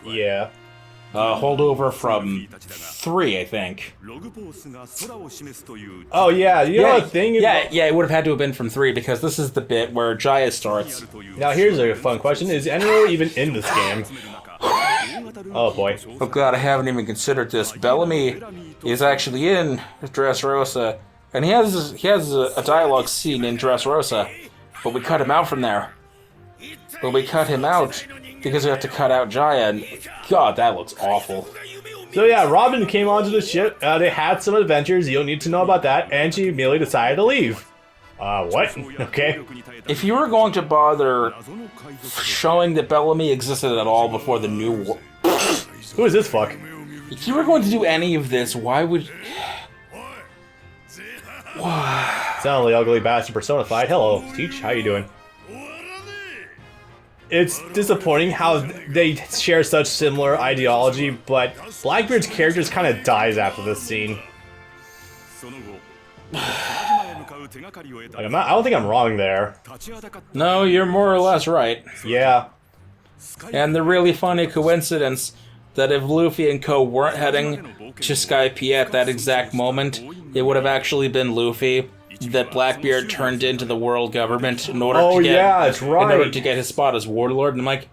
Yeah. Holdover from 3, I think. Oh yeah, you know the thing is... Yeah, it would have had to have been from 3 because this is the bit where Jaya starts. Now here's a fun question. Is Enro even in this game? Oh boy. Oh god, I haven't even considered this. Bellamy is actually in Dressrosa, and he has a dialogue scene in Dressrosa, but we cut him out from there. But we cut him out because we have to cut out Jaya, and god, that looks awful. So yeah, Robin came onto the ship, they had some adventures, you don't need to know about that, and she immediately decided to leave. What? Okay. If you were going to bother showing that Bellamy existed at all before the new war... Who is this fuck? If you were going to do any of this, why would... Sound like ugly bastard personified. Hello, Teach, how you doing? It's disappointing how they share such similar ideology, but Blackbeard's character just kind of dies after this scene. I don't think I'm wrong there. No, you're more or less right. Yeah. And the really funny coincidence that if Luffy and co weren't heading to Skypiea at that exact moment, it would have actually been Luffy that Blackbeard turned into the world government in order to get that's right. in order to get his spot as warlord. And I'm like,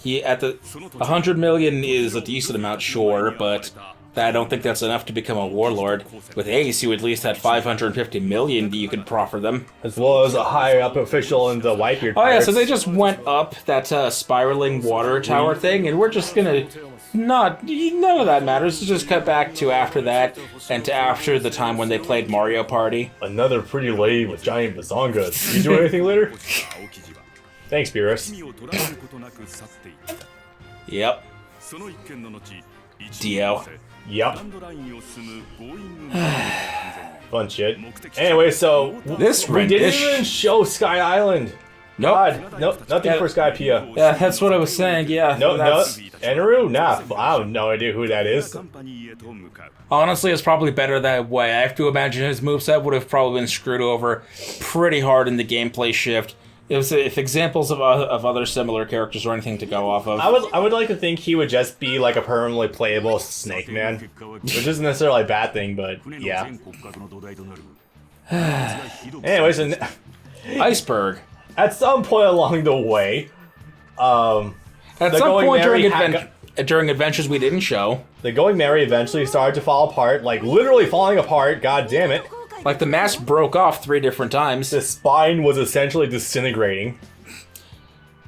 100 million is a decent amount, sure, but I don't think that's enough to become a warlord. With Ace, you at least had 550 million that you could proffer them. As well as a higher up official in the Whitebeard Oh yeah, Pirates. so they just went up that spiraling water tower thing, and we're just gonna none of that matters. Just cut back to after that, and to after the time when they played Mario Party. Another pretty lady with giant bazongas. You do anything later? Thanks, Beerus. Yep. Dio. Yep. Fun shit. Anyway, so This we didn't even show Sky Island. Nope. God, no, nothing for Skypiea. Yeah, that's what I was saying, yeah. No, Eneru? Nah, I have no idea who that is. Honestly, it's probably better that way. I have to imagine his moveset would have probably been screwed over pretty hard in the gameplay shift. If examples of other similar characters or anything to go off of. I would like to think he would just be like a permanently playable Snake Man, which isn't necessarily a bad thing, but yeah. Anyways, Iceberg. At some point along the way, At some point during adventures we didn't show, the Going Merry eventually started to fall apart, like literally falling apart. God damn it! like the mast broke off 3 different times. The spine was essentially disintegrating.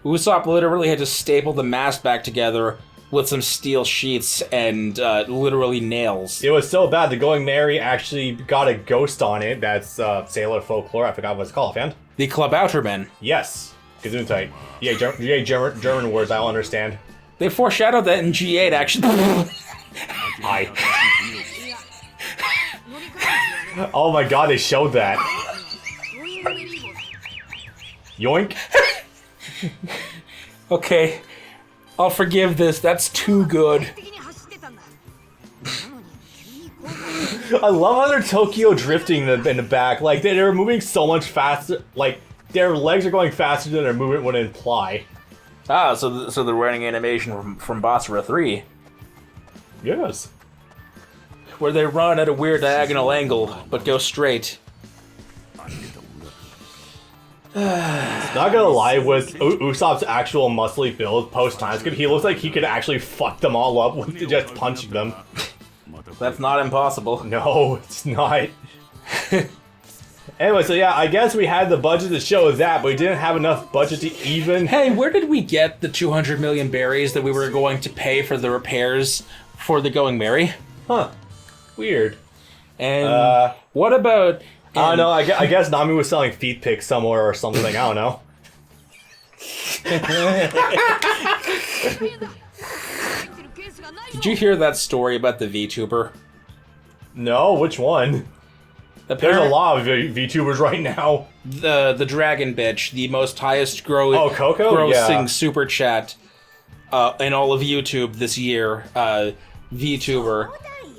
Usopp literally had to staple the mast back together with some steel sheets and literally nails. It was so bad the Going Merry actually got a ghost on it. That's sailor folklore. I forgot what it's called, man. The Klabautermen. Yes, Gesundheit. Yeah, German words I'll understand. They foreshadowed that in G8, actually. Hi. Oh my god, they showed that. Yoink. Okay, I'll forgive this. That's too good. I love how they're Tokyo drifting in the back. Like, they're moving so much faster. Like, their legs are going faster than their movement would imply. Ah, so they're running animation from Basra 3. Yes. Where they run at a weird diagonal angle, but go straight. Not gonna lie, with Usopp's actual muscly build post-time skip, he looks like he could actually fuck them all up with just punching them. That's not impossible. No, it's not. Anyway, so yeah, I guess we had the budget to show that, but we didn't have enough budget to even... Hey, where did we get the 200 million berries that we were going to pay for the repairs for the Going Merry? Huh. Weird. And what about... I don't know, I guess Nami was selling feet pics somewhere or something, I don't know. Did you hear that story about the VTuber? No, which one? There's a lot of VTubers right now. The dragon bitch, the most highest Coco? grossing Yeah. super chat in all of YouTube this year. VTuber.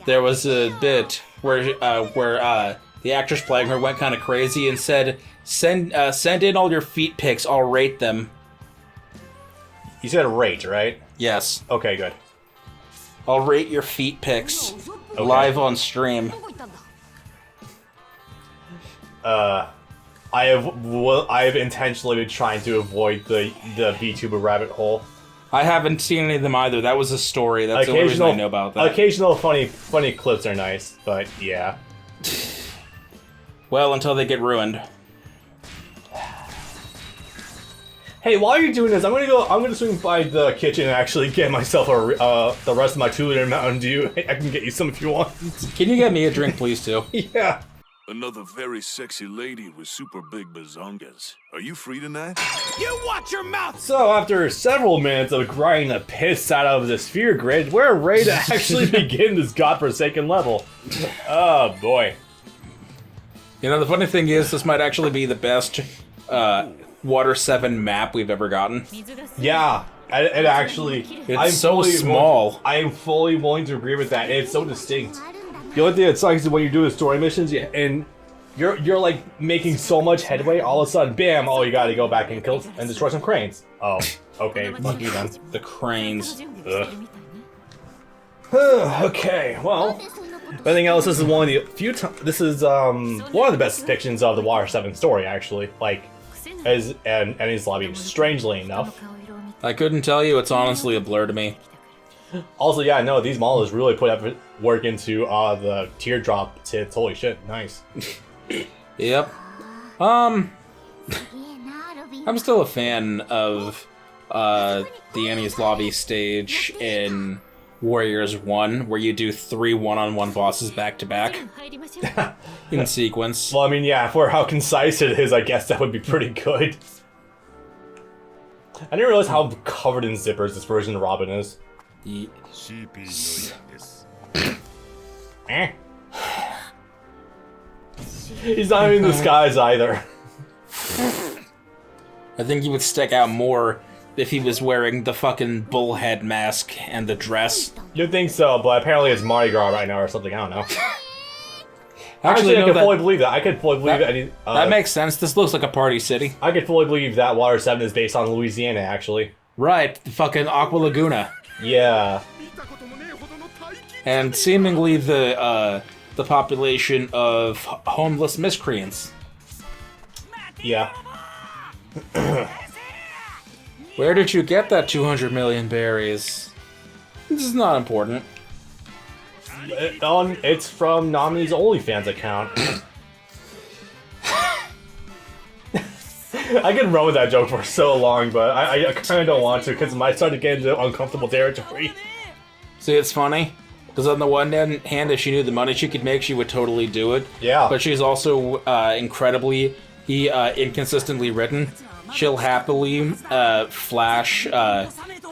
There was a bit where the actress playing her went kind of crazy and said, "Send in all your feet pics. I'll rate them." You said rate, right? Yes. Okay, good. I'll rate your feet pics live on stream. I have intentionally been trying to avoid the VTuber rabbit hole. I haven't seen any of them either. That was a story. That's the only reason I know about that. Occasional funny clips are nice, but yeah. Well, until they get ruined. Hey, while you're doing this, I'm gonna swing by the kitchen and actually get myself the rest of my 2-liter Mountain Dew. I can get you some if you want. Can you get me a drink, please, too? Yeah. Another very sexy lady with super big bazongas. Are you free tonight? You watch your mouth! So after several minutes of grinding the piss out of the sphere grid, we're ready to actually begin this godforsaken level. Oh boy. You know, the funny thing is, this might actually be the best Water 7 map we've ever gotten. Yeah, it actually... It's so small. I am fully willing to agree with that. It's so distinct. The only thing that sucks is when you do the story missions and you're like making so much headway, all of a sudden, bam! Oh, you gotta go back and kill and destroy some cranes. Oh, okay, fuck you then. The cranes. Ugh. Okay, well, if anything else, this is one of the few times. This is one of the best depictions of the Water 7 story, actually. Like, as and Enies Lobby, strangely enough. I couldn't tell you. It's honestly a blur to me. Also, yeah, no, these models really put work into the teardrop tits. Holy shit, nice. Yep. I'm still a fan of the Enies Lobby stage in Warriors 1, where you do 3 one-on-one bosses back-to-back in sequence. Well, I mean, yeah, for how concise it is, I guess that would be pretty good. I didn't realize how covered in zippers this version of Robin is. Eh. He's not even in disguise either. I think he would stick out more if he was wearing the fucking bullhead mask and the dress. You'd think so, but apparently it's Mardi Gras right now or something, I don't know. Actually, I no, could that- fully believe that. I could fully believe That makes sense. This looks like a party city. I could fully believe that Water 7 is based on Louisiana, actually. Right, the fucking Aqua Laguna. Yeah. And seemingly the population of homeless miscreants. Yeah. Where did you get that 200 million berries? This is not important. It's from Nami's OnlyFans account. I could run with that joke for so long, but I kind of don't want to because it might start to get into uncomfortable territory. See, it's funny, because on the one hand, if she knew the money she could make, she would totally do it. Yeah. But she's also incredibly inconsistently written. She'll happily flash everyone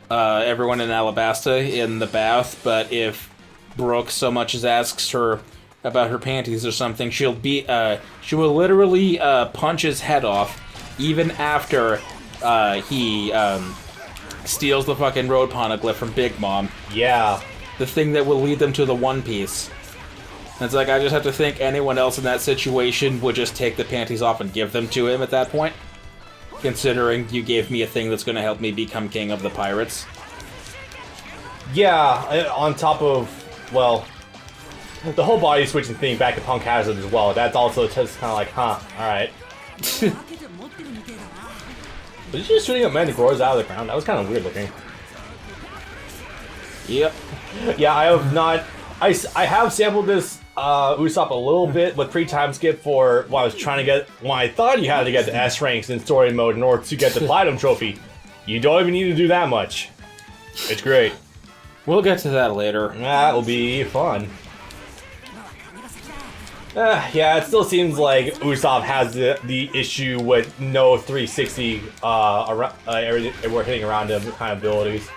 in Alabasta in the bath, but if Brooke so much as asks her about her panties or something, she will literally punch his head off, even after he steals the fucking road poneglyph from Big Mom. Yeah. The thing that will lead them to the One Piece. And it's like, I just have to think anyone else in that situation would just take the panties off and give them to him at that point. Considering you gave me a thing that's going to help me become king of the pirates. Yeah, on top of, well, the whole body switching thing back to Punk Hazard as well. That's also just kind of like, huh, alright. Was he just shooting up Manticoras out of the ground? That was kind of weird looking. Yep. Yeah, I have not. I have sampled this Usopp a little bit with pre-time skip for when I was trying to get. When I thought you had to get the S ranks in story mode in order to get the Platinum trophy. You don't even need to do that much. It's great. We'll get to that later. That will be fun. Yeah, it still seems like Usopp has the issue with no 360 we're hitting around him kind of abilities.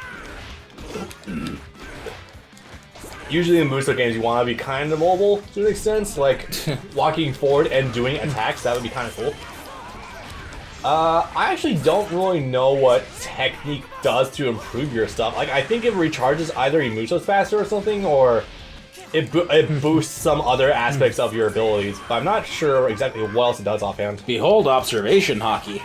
Usually in Muso games, you want to be kind of mobile to an extent, like walking forward and doing attacks. That would be kind of cool. I actually don't really know what technique does to improve your stuff. Like, I think it recharges either Emusos faster or something, or it boosts some other aspects of your abilities. But I'm not sure exactly what else it does offhand. Behold observation hockey.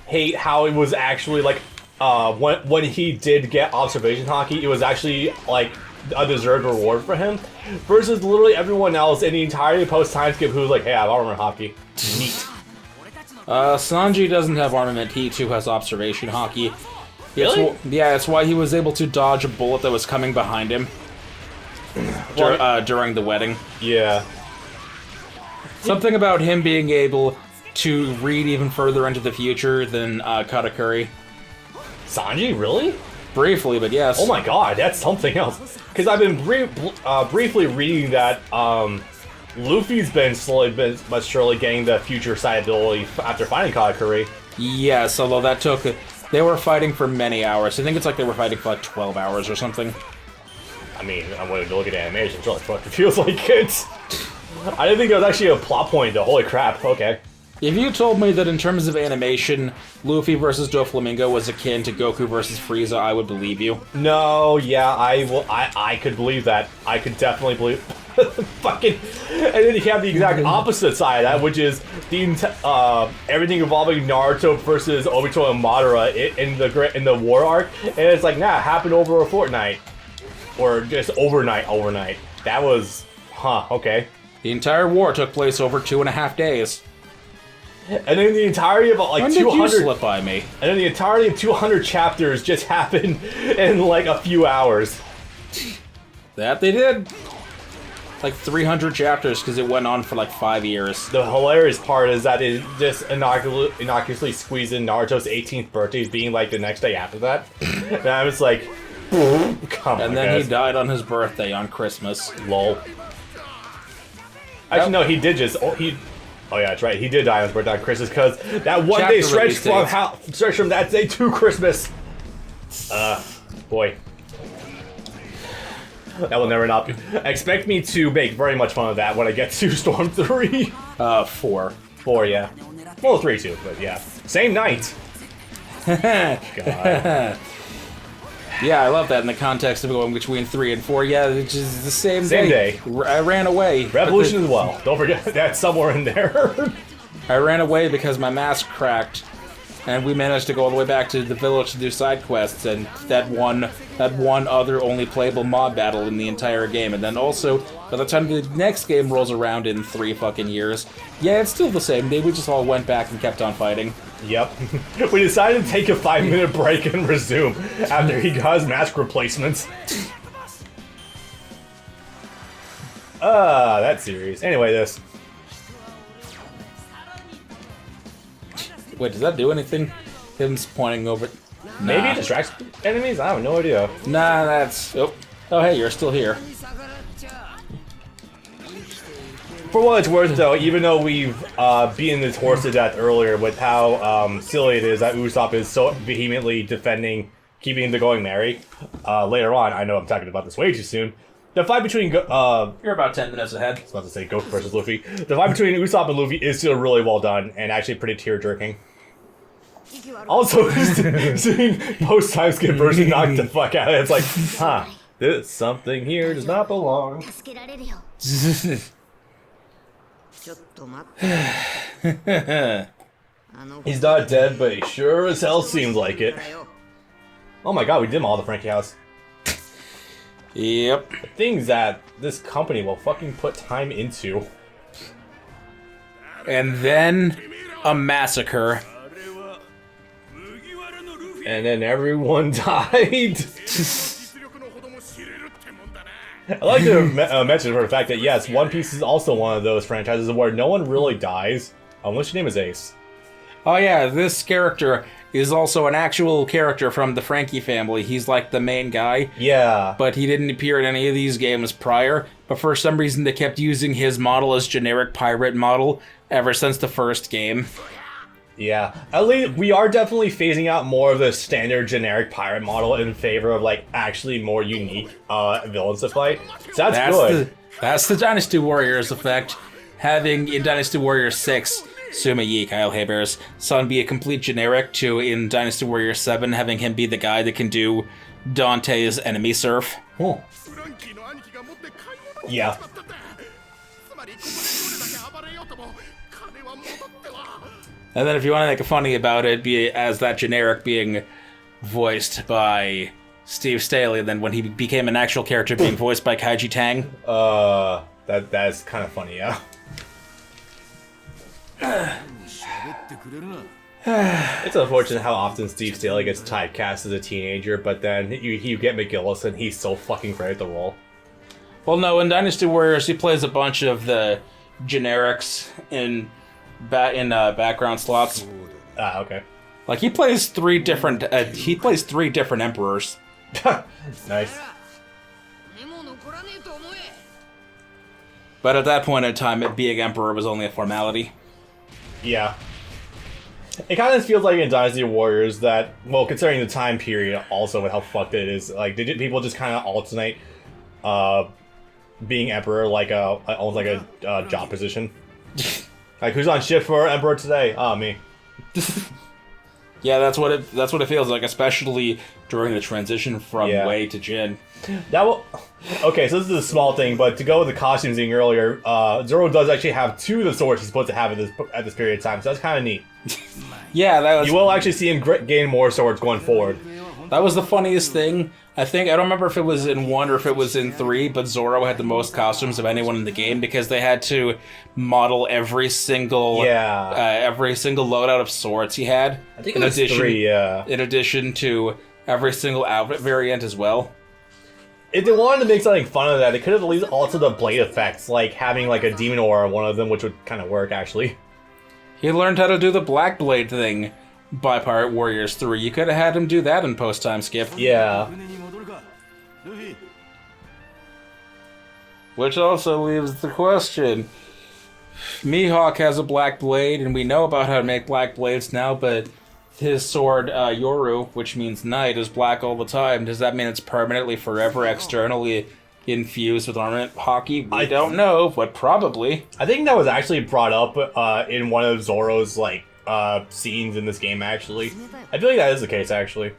hate how it was actually like when he did get observation hockey, it was actually like a deserved reward for him, versus literally everyone else in the entirety of post time skip who's like, hey, I have armor hockey. Neat. Sanji doesn't have armament. He too has observation hockey. Really? Yeah, that's why he was able to dodge a bullet that was coming behind him during the wedding. Yeah. Something about him being able to read even further into the future than Katakuri. Sanji, really? Briefly, but yes. Oh my god, that's something else. Because I've been briefly reading that Luffy's been slowly but surely getting the future sight ability after fighting Katakuri. Yes, although that took... They were fighting for many hours. I think it's like they were fighting for like 12 hours or something. I mean, I'm going to go look at the animation, so it feels like it. I didn't think it was actually a plot point, though. Holy crap, okay. If you told me that in terms of animation, Luffy versus Doflamingo was akin to Goku versus Frieza, I would believe you. No, yeah, I could believe that. I could definitely believe... Fucking... And then you have the exact opposite side of that, which is the everything involving Naruto versus Obito and Madara in the war arc, and it's like, nah, it happened over a fortnight. Or just overnight. That was... Huh, okay. The entire war took place over 2.5 days. And then the entirety of like when 200... did you slip by me? And then the entirety of 200 chapters just happened in like a few hours. That they did. Like 300 chapters because it went on for like 5 years. The hilarious part is that it just innocuously squeezed in Naruto's 18th birthday being like the next day after that. And I was like, come on, And then guys. he died on his birthday on Christmas. Lol. Actually, no, he did just... Oh yeah, that's right. He did die on his birthday on Christmas because that one Chapter day stretched release from that day to Christmas. Boy. That will never not be. Expect me to make very much fun of that when I get to Storm 3. 4. 4, yeah. Well, 3 too, but yeah. Same night. God. Yeah, I love that in the context of going between 3 and 4. Yeah, it's just the same day. I ran away. Revolution as well. Don't forget that's somewhere in there. I ran away because my mask cracked, and we managed to go all the way back to the village to do side quests, and that one other only playable mob battle in the entire game. And then also, by the time the next game rolls around in 3 fucking years, yeah, it's still the same day. We just all went back and kept on fighting. Yep. We decided to take a 5-minute break and resume after he got his mask replacements. That series. Anyway, this. Wait, does that do anything? Him's pointing over... Maybe it distracts enemies? I have no idea. Nah, that's... Oh, hey, you're still here. For what it's worth, though, even though we've beaten this horse to death earlier with how silly it is that Usopp is so vehemently defending keeping the going merry, later on, I know I'm talking about this way too soon, the fight between... You're about 10 minutes ahead. I was about to say Goku versus Luffy. The fight between Usopp and Luffy is still really well done, and actually pretty tear-jerking. Also, seeing post-time skip version knocked the fuck out of it, it's like, huh, this something here does not belong. He's not dead, but he sure as hell seems like it. Oh my god, we did all the Franky house. Yep. The things that this company will fucking put time into. And then a massacre. And then everyone died. I like to mention for the fact that yes, One Piece is also one of those franchises where no one really dies unless your name is Ace. Oh yeah, this character is also an actual character from the Franky family. He's like the main guy. Yeah. But he didn't appear in any of these games prior. But for some reason they kept using his model as generic pirate model ever since the first game. Yeah. At least we are definitely phasing out more of the standard generic pirate model in favor of like actually more unique villains to fight. So that's good. That's the Dynasty Warriors effect. Having in Dynasty Warriors 6, Suma Yi, Kyle Haber's son be a complete generic to in Dynasty Warriors 7 having him be the guy that can do Dante's enemy surf. Oh. Yeah. And then if you want to make it funny about it, be as that generic being voiced by Steve Staley, then when he became an actual character being voiced by Kaiji Tang. That's kind of funny, yeah. It's unfortunate how often Steve Staley gets typecast as a teenager, but then you get McGillis and he's so fucking great at the role. Well, no, in Dynasty Warriors, he plays a bunch of the generics in background slots. Ah, okay. Like he plays three different emperors. Nice. But at that point in time, being emperor was only a formality. Yeah. It kind of feels like in Dynasty Warriors that, well, considering the time period also and how fucked it is, like, did people just kind of alternate being emperor like almost like a job position? Like, who's on shift for emperor today? Ah, me. Yeah, that's what it feels like, especially during the transition from Wei to Jin. Okay, so this is a small thing, but to go with the costume thing earlier, Zoro does actually have two of the swords he's supposed to have at this period of time, so that's kind of neat. Yeah, you will actually see him gain more swords going forward. That was the funniest thing. I don't remember if it was in 1 or if it was in 3, but Zoro had the most costumes of anyone in the game because they had to model every single loadout of swords he had. I think it was 3, yeah. In addition to every single outfit variant as well. If they wanted to make something fun of that, they could have at least altered the blade effects, like having like a demon aura on one of them, which would kind of work actually. He learned how to do the Black Blade thing by Pirate Warriors 3. You could have had him do that in post-time skip. Yeah. Which also leaves the question. Mihawk has a Black Blade, and we know about how to make Black Blades now, but his sword, Yoru, which means night, is black all the time. Does that mean it's permanently, forever, externally infused with armament hockey? I don't know, but probably. I think that was actually brought up in one of Zoro's like scenes in this game. Actually, I feel like that is the case. Actually,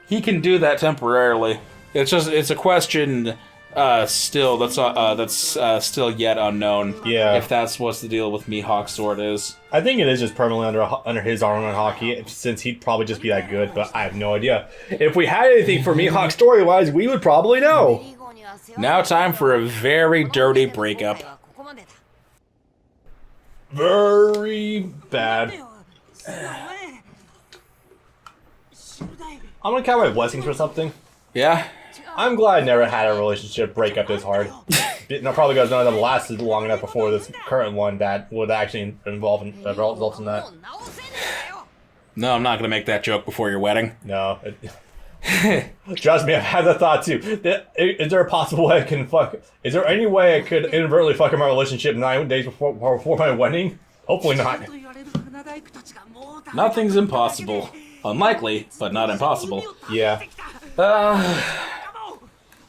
he can do that temporarily. It's a question still that's still yet unknown. Yeah, if that's what the deal with Mihawk's sword is. I think it is just permanently under his armament hockey, since he'd probably just be that good. But I have no idea. If we had anything for Mihawk story-wise, we would probably know. Now time for a very dirty breakup. Very bad. I'm gonna count my blessings for something. Yeah? I'm glad I never had a relationship breakup this hard. Probably because none of them lasted long enough before this current one that would actually result in that. No, I'm not gonna make that joke before your wedding. No. Trust me, I've had that thought too. Is there a possible way I can fuck? Is there any way I could inadvertently fuck in my relationship 9 days before my wedding? Hopefully not. Nothing's impossible. Unlikely, but not impossible. Yeah.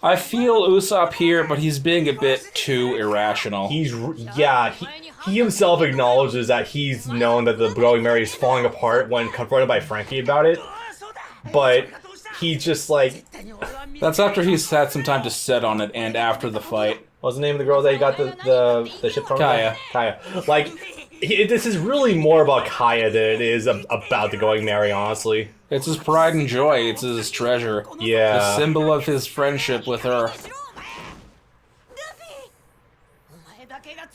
I feel Usopp here, but he's being a bit too irrational. He himself acknowledges that he's known that the Going Merry is falling apart when confronted by Franky about it, but he's just like... That's after he's had some time to set on it and after the fight. What's the name of the girl that he got the ship from? Kaya. Like, this is really more about Kaya than it is about the Going Merry, honestly. It's his pride and joy. It's his treasure. Yeah. The symbol of his friendship with her.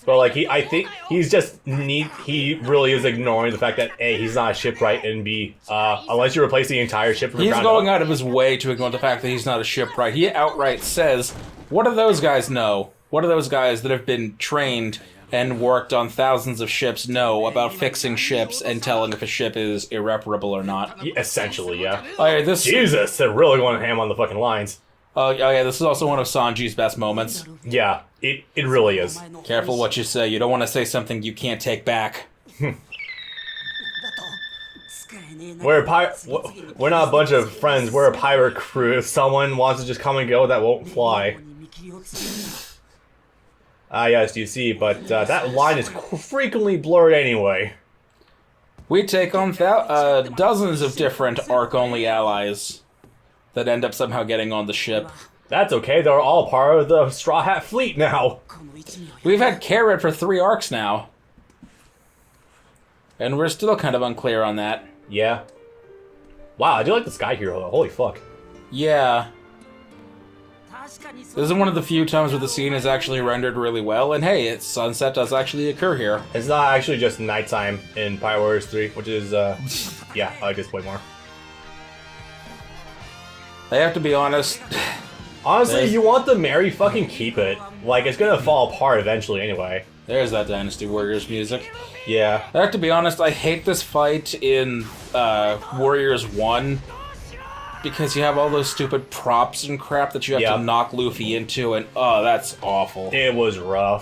But like I think he's just he really is ignoring the fact that A, he's not a shipwright, and B, unless you replace the entire ship from the ground up. He's going out of his way to ignore the fact that he's not a shipwright. He outright says, "What do those guys know? What do those guys that have been trained and worked on thousands of ships know about fixing ships and telling if a ship is irreparable or not?" Essentially, yeah. Oh, yeah, Jesus, they're really going ham on the fucking lines. Oh yeah, this is also one of Sanji's best moments. Yeah, it really is. Careful what you say. You don't want to say something you can't take back. We're not a bunch of friends. We're a pirate crew. If someone wants to just come and go, that won't fly. Yes, you see, but that line is frequently blurred anyway. We take on dozens of different Arc-only allies that end up somehow getting on the ship. That's okay, they're all part of the Straw Hat Fleet now. We've had Carrot for 3 arcs now. And we're still kind of unclear on that. Yeah. Wow, I do like the Sky Hero, though. Holy fuck. Yeah. This is one of the few times where the scene is actually rendered really well, and hey, sunset does actually occur here. It's not actually just nighttime in Pirate Warriors 3, which is, yeah, I like this way more. I have to be honest. Honestly, you want the Mary, fucking keep it. Like, it's gonna fall apart eventually anyway. There's that Dynasty Warriors music. Yeah. I have to be honest, I hate this fight in Warriors 1 because you have all those stupid props and crap that you have to knock Luffy into, and oh, that's awful. It was rough.